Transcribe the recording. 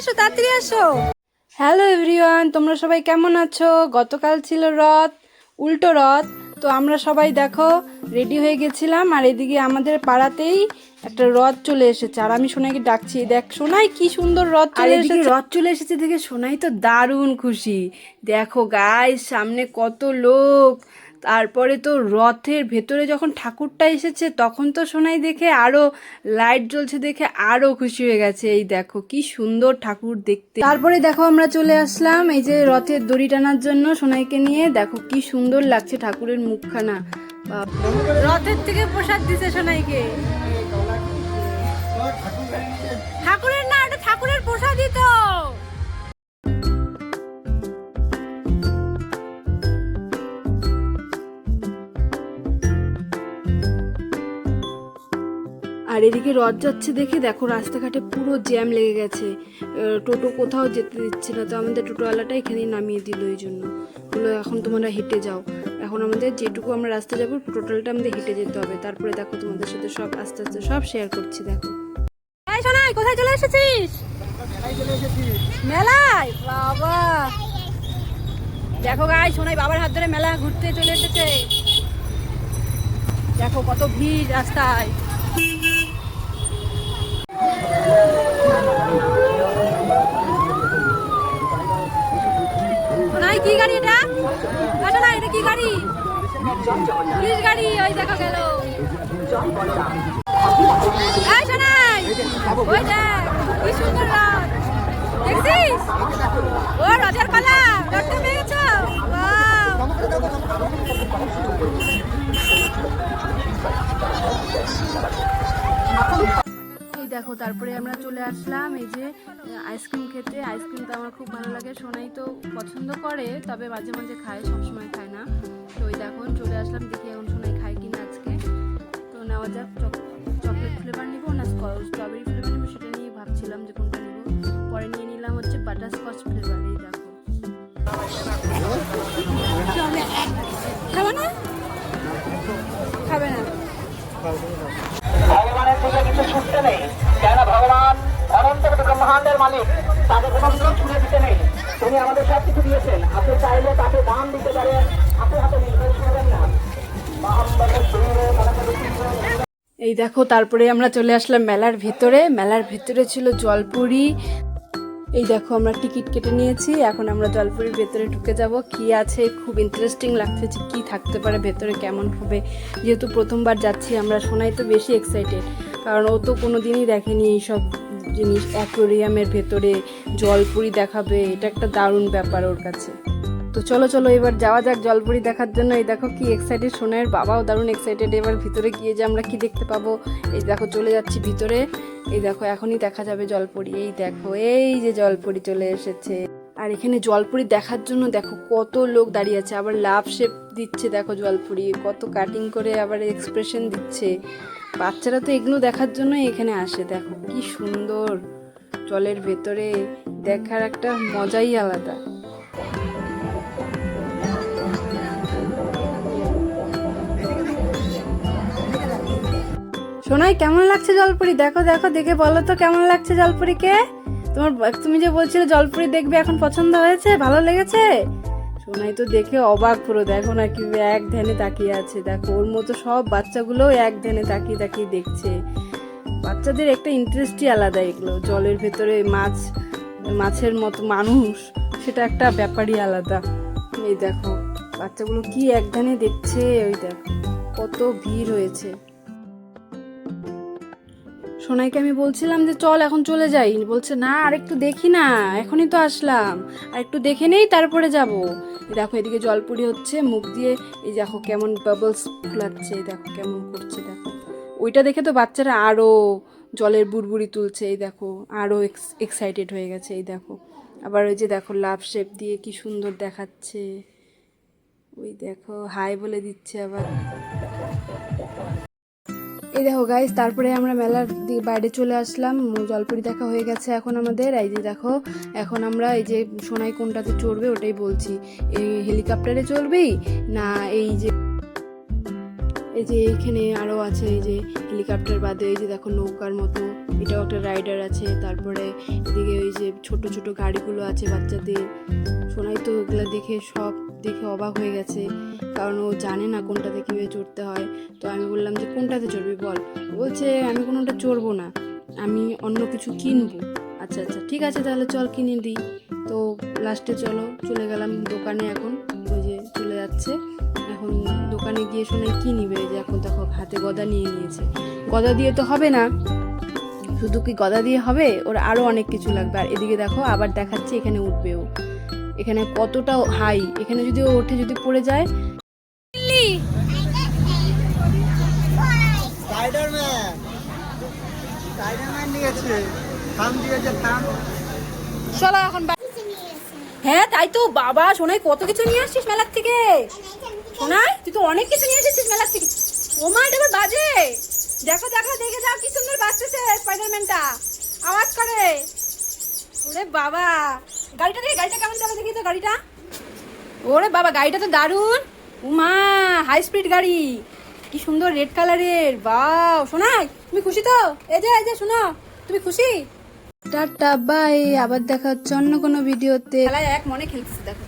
আসো তাড়াতাড়ি আসো। হ্যালো এভরিওয়ান, তোমরা সবাই কেমন আছো? গতকাল ছিল রথ, উল্টো রথ। তো আমরা সবাই দেখো রেডি হয়ে গেছিলাম, আর এদিকে আমাদের পাড়াতেই একটা রথ চলে এসেছে, আর আমি সোনাইকে ডাকছি, দেখ সোনাই কি সুন্দর রথ চলে এসেছে। রথ চলে এসেছে দেখে সোনাই তো দারুণ খুশি। দেখো গাইস, সামনে কত লোক। তারপরে তো রথের ভেতরে যখন ঠাকুরটা এসেছে তখন তো সোনাই দেখে আরো লাইট জ্বলছে দেখে আরো খুশি হয়ে গেছে। এই দেখো কি সুন্দর ঠাকুর দেখতে। তারপরে দেখো আমরা চলে আসলাম এই যে রথের দড়ি টানার জন্য সোনাইকে নিয়ে। দেখো কি সুন্দর লাগছে ঠাকুরের মুখখানা। রথের থেকে প্রসাদ দিছে সোনাইকে। ঠাকুরের না, ওটা ঠাকুরের প্রসাদই তো। আর এদিকে রথ যাচ্ছে দেখে দেখো রাস্তাঘাটে পুরো জ্যাম লেগে গেছে, টোটো কোথাও যেতে দিচ্ছে না। তো আমাদের টোটোওয়ালাটা এখানেই নামিয়ে দিল, এই জন্য বললো এখন তোমরা হেঁটে যাও। এখন আমাদের যেটুকু আমরা রাস্তা যাবো টোটালটা আমাদের হেঁটে যেতে হবে। তারপরে দেখো তোমাদের সাথে সব আস্তে আস্তে সব শেয়ার করছি। দেখো শোনাই, কোথায় চলে এসেছিস? মেলায়। বাবা দেখো গাই, শোনাই বাবার হাত ধরে মেলা ঘুরতে চলে এসেছে। দেখো কত ভিড় রাস্তায়। সোনাই কি গাড়ি এটা? না এটা কি গাড়ি? পুলিশ গাড়ি। ওই দেখো গেল। এই সোনাই, ওই দেখ কি সুন্দর রথ দেখছিস? ও রথের পালা, রথটা পেয়ে গেছো? এই দেখো তারপরে আমরা চলে আসলাম এই যে আইসক্রিম খেতে। আইসক্রিম তো আমার খুব ভালো লাগে, সোনাই তো পছন্দ করে, তবে মাঝে মাঝে খায়, সবসময় খায় না। তো ওই দেখো চলে আসলাম, দেখি এখন সোনাই খায় কিনা আজকে। তো নেওয়া যাক, চকলেট ফ্লেভার নিবো না স্ট্রবেরি ফ্লেভার নিবো সেটা নিয়ে ভাবছিলাম যে কোনটা নিবো। পরে নিয়ে নিলাম হচ্ছে বাটারস্কচ ফ্লেভার। এই দেখো খাবে না? খাবে না। ভগবানের দিকে কিছু ছুটতে নেই, কেন ভগবান অনন্ত ব্রহ্মাণ্ডের মালিক, তাকে কোনো ছুটে দিতে নেই। তিনি আমাদের সব কিছু দিয়েছেন, আপনি চাইলে তাকে দান দিতে পারেন, আপনি হাতে নির্ভর করবেন না। এই দেখো তারপরে আমরা চলে আসলাম মেলার ভেতরে। মেলার ভেতরে ছিল জলপুরি। এই দেখো আমরা টিকিট কেটে নিয়েছি, এখন আমরা জলপুরির ভেতরে ঢুকে যাব। কি আছে খুব ইন্টারেস্টিং লাগছে যে কি থাকতে পারে ভেতরে, কেমন হবে। যেহেতু প্রথমবার যাচ্ছি আমরা, শোনাই তো বেশি এক্সাইটেড, কারণ ও তো কোনো দিনই দেখেনি এইসব জিনিস। অ্যাকোয়ারিয়ামের ভেতরে জলপুরি দেখাবে, এটা একটা দারুণ ব্যাপার ওর কাছে। তো চলো চলো এবার যাওয়া যাক জলপুরি দেখার জন্য। এই দেখো কি এক্সাইটেড, সোনাইয়ের বাবাও দারুণ এক্সাইটেড। এবার ভিতরে গিয়ে যে আমরা কি দেখতে পাবো। এই দেখো চলে যাচ্ছি ভিতরে। এই দেখো এখনই দেখা যাবে জলপুরি। এই দেখো এই যে জলপুরি চলে এসেছে। আর এখানে জলপুরি দেখার জন্য দেখো কত লোক দাঁড়িয়ে আছে, আবার লাভ শেপ দিচ্ছে। দেখো জলপুরি কত কাটিং করে আবার এক্সপ্রেশন দিচ্ছে। বাচ্চারা তো এগুলো দেখার জন্য এখানে আসে। দেখো কি সুন্দর জলের ভেতরে, দেখার একটা মজাই আলাদা। সোনাই কেমন লাগছে জলপুরি? দেখো দেখো দেখে বলো তো কেমন লাগছে জলপুরিকে। তুমি যে বলছিলে জলপুরি দেখবে, এখন পছন্দ হয়েছে, ভালো লেগেছে? সোনাই তো দেখে অবাক পুরো। দেখো না কি এক ধ্যানে তাকিয়ে আছে। দেখো ওর মতো সব বাচ্চাগুলো এক ধ্যানে তাকিয়ে তাকিয়ে দেখছে। বাচ্চাদের একটা ইন্টারেস্টই আলাদা এগুলো। জলের ভেতরে মাছের মতো মানুষ, সেটা একটা ব্যাপারই আলাদা। এই দেখো বাচ্চাগুলো কি এক ধ্যানে দেখছে। ওই দেখো কত ভিড় হয়েছে। সোনাইকে আমি বলছিলাম যে চল এখন চলে যাই, বলছে না আরেকটু দেখি না, এখনই তো আসলাম, আর একটু দেখে নেই তারপরে যাব। দেখো এদিকে জলপুরি হচ্ছে মুখ দিয়ে, এই দেখো কেমন বাবলস ফুলাচ্ছে, দেখো কেমন করছে। দেখো ওইটা দেখে তো বাচ্চারা আরো জলের বুড়বুড়ি তুলছে। এই দেখো আরো এক্সাইটেড হয়ে গেছে। এই দেখো আবার ওই যে দেখো লাভ শেপ দিয়ে কি সুন্দর দেখাচ্ছে। ওই দেখো হাই বলে দিচ্ছে আবার। এই দেখো গাইস, তারপরে আমরা মেলার বাইরে চলে আসলাম, জলপুরি দেখা হয়ে গেছে এখন আমাদের। এই যে দেখো এখন আমরা এই যে সোনাই কোনটাতে চড়বে ওটাই বলছি, এই হেলিকপ্টারে চড়বি না এই এই যে এইখানে আরো আছে, এই যে হেলিকপ্টার বাদে এই যে দেখো নৌকার মতো, এটাও একটা রাইডার আছে। তারপরে এদিকে ওই যে ছোট ছোট গাড়িগুলো আছে বাচ্চাদের। সোনাই তো এগুলো দেখে সব দেখে অবাক হয়ে গেছে, কারণ ও জানে না কোনটাতে কীভাবে চড়তে হয়। তো আমি বললাম যে কোনটাতে চড়বি বল, বলছে আমি কোনোটা চড়বো না, আমি অন্য কিছু কিনবো। আচ্ছা আচ্ছা ঠিক আছে তাহলে চল কিনে দিই। তো লাস্টে চলে গেলাম দোকানে। এখন ওই যে চলে যাচ্ছে, এখন দোকানে গিয়ে সোনাই কি নিবে, যে এখন দেখো হাতে গদা নিয়ে নিয়েছে। গদা দিয়ে তো হবে না, শুধু কি গদা দিয়ে হবে, ওর আরো অনেক কিছু লাগবে। আর এদিকে দেখো আবার দেখাচ্ছে এখানে উঠবে ও, এখানে কতটা হাই, এখানে যদি ও ওঠে যদি পড়ে যায়। স্পাইডারম্যান নিয়েছে, থাম দিয়েছে, থাম। চলো এখন হ্যাঁ তাই তো বাবা, সোনাই কত কিছু নিয়ে আসছিস মেলার থেকে। সোনাই তুই তো অনেক কিছু নিয়ে এসেছিস মেলার থেকে। ও মা এটা আবার বাজে, দেখো দেখো দেখে যাও কি সুন্দর বাজতেছে স্পাইডারম্যানটা, আওয়াজ করে। ওরে বাবা, গাড়িটা কেমন চলে দেখি তো গাড়িটা। ওরে বাবা গাড়িটা তো দারুণ, উমা হাই স্পিড গাড়ি, কি সুন্দর রেড কালারের। বাও সোনাই তুমি খুশি তো? এই যে শোনো, তুমি খুশি? টাটা বাই, আবার দেখা হচ্ছে অন্য কোনো ভিডিওতে। খেলায় এক মনে খেলতেছে দেখো।